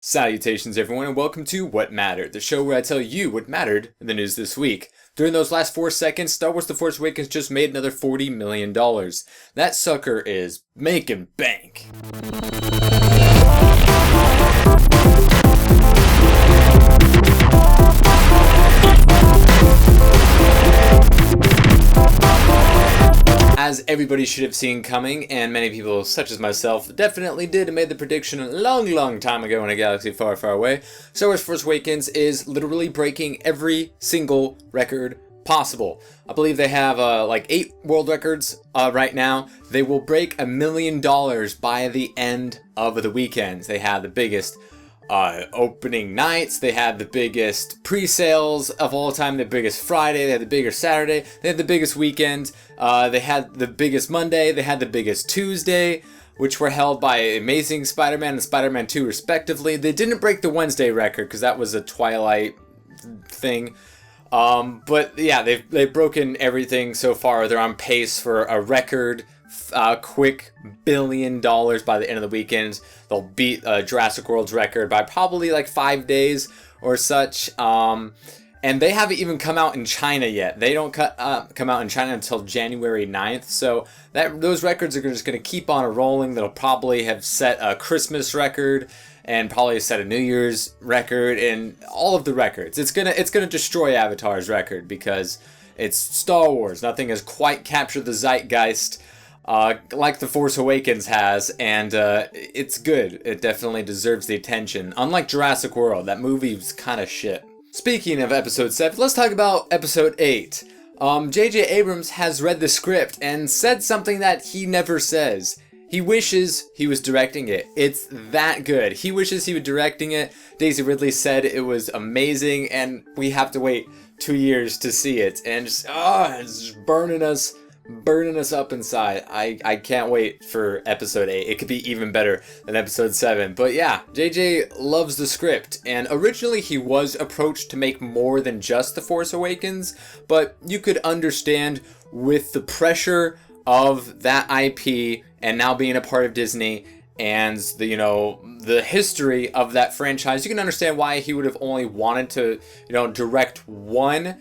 Salutations everyone and welcome to What Mattered, the show where I tell you what mattered in the news this week. During those last 4 seconds, Star Wars The Force Awakens just made another $40 million. That sucker is making bank. As everybody should have seen coming, and many people such as myself definitely did and made the prediction a long time ago in a galaxy far, far away, Star Wars Force Awakens is literally breaking every single record possible. I believe they have like 8 world records right now. They will break $1 million by the end of the weekends. They have the biggest opening nights, they had the biggest pre-sales of all time, the biggest Friday, they had the biggest Saturday, they had the biggest weekend, they had the biggest Monday, they had the biggest Tuesday, which were held by Amazing Spider-Man and Spider-Man 2 respectively. They didn't break the Wednesday record because that was a Twilight thing. But yeah, they've broken everything so far. They're on pace for a record quick $1 billion by the end of the weekend. They'll beat Jurassic World's record by probably like 5 days or such. And they haven't even come out in China yet. They don't come out in China until January 9th. So those records are just going to keep on rolling. They'll probably have set a Christmas record and probably set a New Year's record and all of the records. It's gonna destroy Avatar's record because it's Star Wars. Nothing has quite captured the zeitgeist like The Force Awakens has, and it's good. It definitely deserves the attention. Unlike Jurassic World, that movie was kind of shit. Speaking of Episode 7, let's talk about Episode 8. J.J. Abrams has read the script and said something that he never says. He wishes he was directing it. It's that good. He wishes he was directing it. Daisy Ridley said it was amazing, and we have to wait 2 years to see it. And it's just burning us up inside. I can't wait for episode 8. It could be even better than episode 7. But yeah, JJ loves the script, and originally he was approached to make more than just The Force Awakens, but you could understand with the pressure of that IP and now being a part of Disney and the history of that franchise, you can understand why he would have only wanted to direct one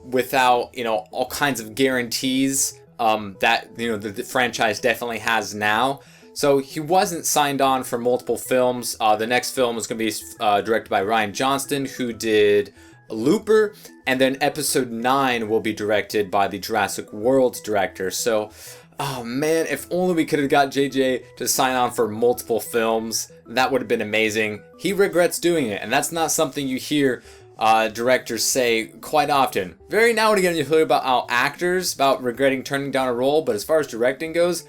without all kinds of guarantees that the franchise definitely has now. So he wasn't signed on for multiple films. The next film is going to be directed by Rian Johnston, who did Looper, and then episode 9 will be directed by the Jurassic World director. So oh man, if only we could have got JJ to sign on for multiple films, that would have been amazing. He regrets doing it, and that's not something you hear directors say quite often. Very now and again you hear about actors about regretting turning down a role, but as far as directing goes,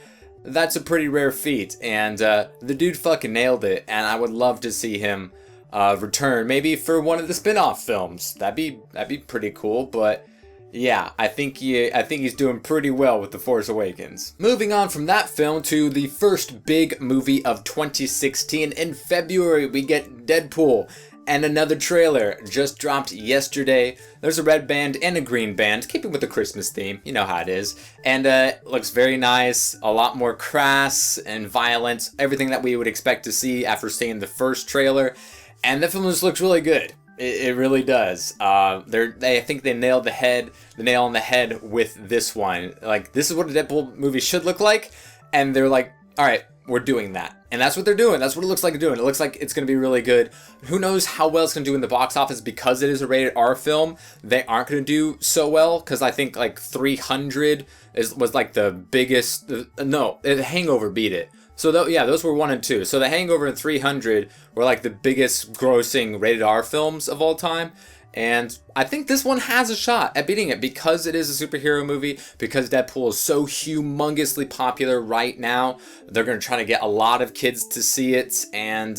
that's a pretty rare feat, and the dude fucking nailed it, and I would love to see him return, maybe for one of the spin-off films. That'd be pretty cool, but yeah, I think he's doing pretty well with The Force Awakens. Moving on from that film to the first big movie of 2016, in February we get Deadpool. And another trailer just dropped yesterday. There's a red band and a green band, keeping with the Christmas theme. You know how it is. And looks very nice, a lot more crass and violent. Everything that we would expect to see after seeing the first trailer. And the film just looks really good. It really does. I think they nailed the nail on the head with this one. Like, this is what a Deadpool movie should look like. And they're like, all right, we're doing that. And that's what they're doing. That's what it looks like they're doing. It looks like it's going to be really good. Who knows how well it's going to do in the box office because it is a rated R film. They aren't going to do so well because I think like 300 was like the biggest. No, The Hangover beat it. So those were 1 and 2. So The Hangover and 300 were like the biggest grossing rated R films of all time. And I think this one has a shot at beating it because it is a superhero movie, because Deadpool is so humongously popular right now. They're going to try to get a lot of kids to see it, and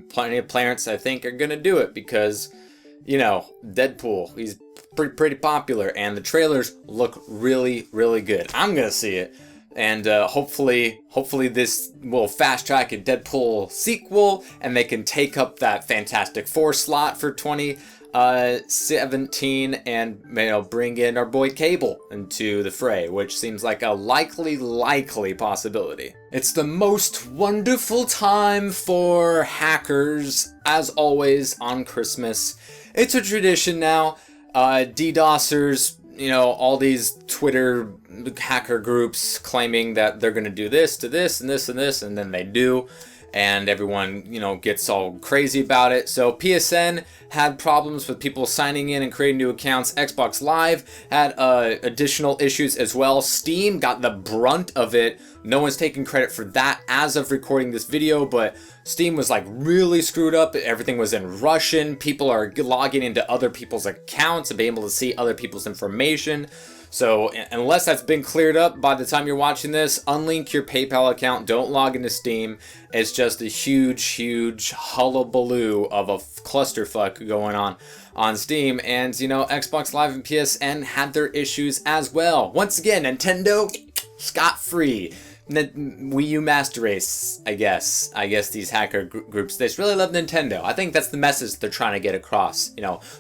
plenty of parents, I think, are going to do it because, Deadpool, he's pretty popular, and the trailers look really, really good. I'm going to see it And hopefully this will fast track a Deadpool sequel, and they can take up that Fantastic Four slot for 2017, and bring in our boy Cable into the fray, which seems like a likely possibility. It's the most wonderful time for hackers, as always, on Christmas. It's a tradition now. DDoSers, all these Twitter hacker groups claiming that they're going to do this to this and this and this, and then they do, and everyone, gets all crazy about it. So PSN had problems with people signing in and creating new accounts. Xbox Live had additional issues as well. Steam got the brunt of it. No one's taking credit for that as of recording this video, but Steam was like really screwed up. Everything was in Russian. People are logging into other people's accounts and being able to see other people's information. So unless that's been cleared up by the time you're watching this, unlink your PayPal account. Don't log into Steam. It's just a huge hullabaloo of a clusterfuck going on Steam. And, Xbox Live and PSN had their issues as well. Once again, Nintendo, scot-free. Wii U Master Race, I guess these hacker groups, they just really love Nintendo. I think that's the message they're trying to get across.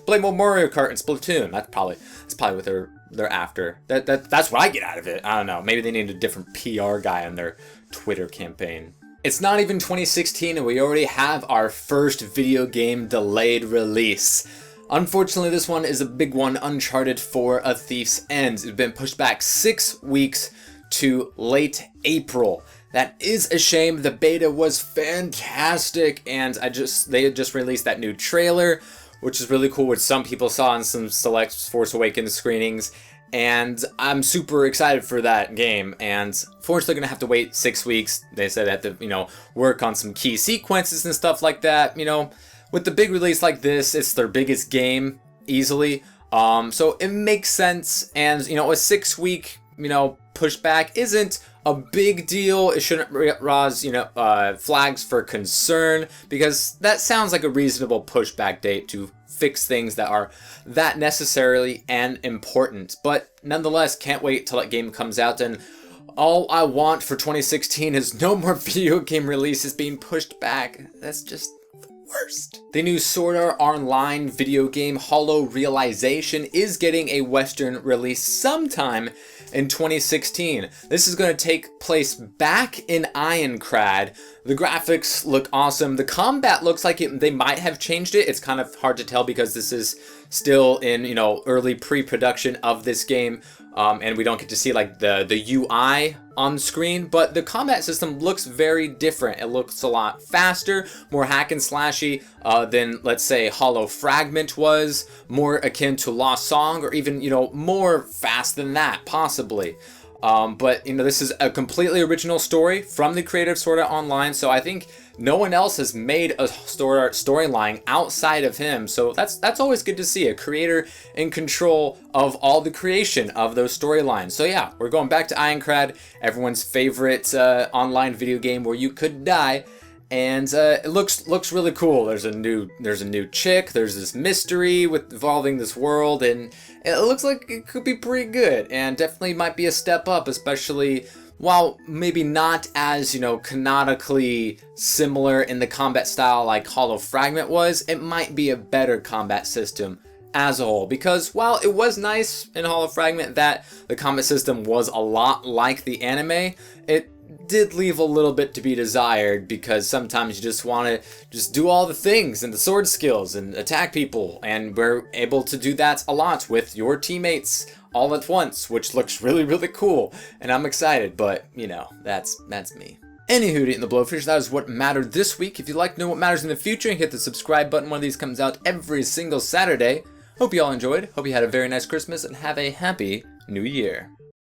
Play more Mario Kart and Splatoon. That's probably what they're after. That's what I get out of it. I don't know. Maybe they need a different PR guy on their Twitter campaign. It's not even 2016 and we already have our first video game delayed release. Unfortunately, this one is a big one. Uncharted 4: A Thief's End. It's been pushed back 6 weeks to late April. That is a shame. The beta was fantastic, and they had just released that new trailer, which is really cool, which some people saw in some select Force Awakens screenings, and I'm super excited for that game. And fortunately, gonna have to wait 6 weeks. They said they have to, work on some key sequences and stuff like that. With the big release like this, it's their biggest game easily. So it makes sense, and a 6 week pushback isn't a big deal. It shouldn't raise flags for concern, because that sounds like a reasonable pushback date to fix things that are that necessarily and important. But nonetheless, can't wait till that game comes out. And all I want for 2016 is no more video game releases being pushed back. That's just worst. The new Sword Art Online video game HollowRealization is getting a Western release sometime in 2016. This is going to take place back in Ironcrad. The graphics look awesome. The combat looks like they might have changed it. It's kind of hard to tell because this is still in early pre-production of this game, and we don't get to see like the UI on screen, but the combat system looks very different. It looks a lot faster, more hack and slashy than, let's say, Hollow Fragment was, more akin to Lost Song, or even more fast than that possibly. But this is a completely original story from the creator of Sword Art Online, so I think no one else has made a Sword Art storyline outside of him. So that's always good to see, a creator in control of all the creation of those storylines. So yeah, we're going back to Ironcrad, everyone's favorite online video game where you could die. And it looks really cool. There's a new chick. There's this mystery with evolving this world, and it looks like it could be pretty good. And definitely might be a step up, especially while maybe not as canonically similar in the combat style like Hollow Fragment was. It might be a better combat system as a whole, because while it was nice in Hollow Fragment that the combat system was a lot like the anime, it did leave a little bit to be desired, because sometimes you just want to just do all the things and the sword skills and attack people, and we're able to do that a lot with your teammates all at once, which looks really cool, and I'm excited. But that's me. Anywho, eating the Blowfish, that is what mattered this week. If you'd like to know what matters in the future, hit the subscribe button. One of these comes out every single Saturday. Hope you all enjoyed. Hope you had a very nice Christmas and have a happy New Year.